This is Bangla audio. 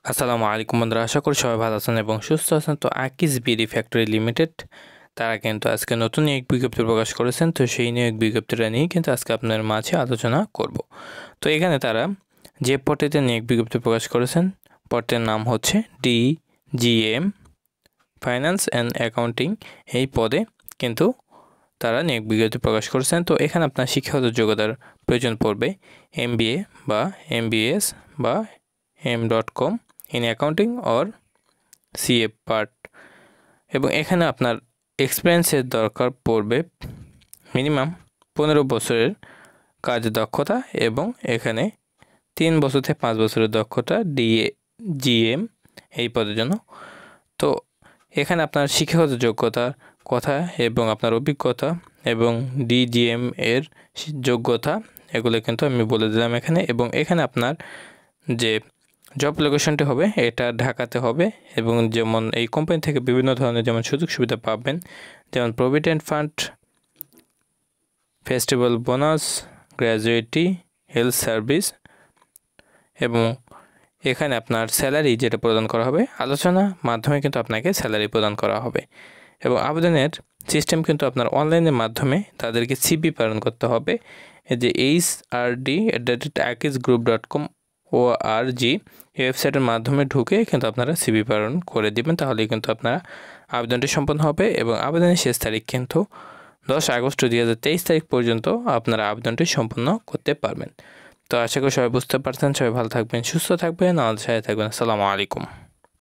আসসালামু আলাইকুম বন্ধুরা, আশা করি সবাই ভালো আছেন এবং সুস্থ আছেন। তো আকিজ বিডি ফ্যাক্টরি লিমিটেড তারা কিন্তু আজকে নতুন নিয়োগ বিজ্ঞপ্তি প্রকাশ করেছেন। তো সেই নিয়োগ বিজ্ঞপ্তিটা নিয়ে কিন্তু আজকে আপনার মাঝে আলোচনা করব। তো এখানে তারা যে পদটিতে নিয়োগ বিজ্ঞপ্তি প্রকাশ করেছেন, পদটির নাম হচ্ছে DGM ফাইন্যান্স অ্যান্ড অ্যাকাউন্টিং। এই পদে কিন্তু তারা নিয়োগ বিজ্ঞপ্তি প্রকাশ করেছেন। তো এখানে আপনার শিক্ষাগত যোগ্যতার প্রয়োজন পড়বে MBA বা MBS বা M.com in accounting or CA part, এবং এখানে আপনার এক্সপিরিয়েন্সের দরকার পড়বে মিনিমাম 15 বছরের কাজ দক্ষতা, এবং এখানে 3 বছর থেকে 5 বছরের দক্ষতা DGM এই পদের জন্য। তো এখানে আপনার শিক্ষাগত যোগ্যতার কথা এবং আপনার অভিজ্ঞতা এবং DGM এর যোগ্যতা এগুলো কিন্তু আমি বলে দিলাম এখানে। এবং এখানে আপনার যে জব লোকেশনটি হবে এটা ঢাকাতে হবে, এবং যেমন এই কোম্পানি থেকে বিভিন্ন ধরনের যেমন সুযোগ সুবিধা পাবেন, যেমন provident fund, festival bonus, gratuity, health service, এবং এখানে আপনার স্যালারি যেটা প্রদান করা হবে আলোচনা মাধ্যমে কিন্তু আপনাকে স্যালারি প্রদান করা হবে। এবং আবেদনের সিস্টেম কিন্তু আপনার অনলাইনের মাধ্যমে তাদেরকে সিভি প্রেরণ করতে হবে। এই যে hrd@akijgroup.com ORG এই ওয়েবসাইটের মাধ্যমে ঢুকে কিন্তু আপনারা সিভি প্রেরণ করে দিবেন, তাহলেই কিন্তু আপনারা আবেদনটি সম্পন্ন হবে। এবং আবেদনের শেষ তারিখ কিন্তু 10 আগস্ট 2023 তারিখ পর্যন্ত আপনারা আবেদনটি সম্পন্ন করতে পারবেন। তো আশা করি সবাই বুঝতে পারছেন। সবাই ভালো থাকবেন, সুস্থ থাকবেন, আমাদের সাথে থাকবেন। আসসালামু আলাইকুম।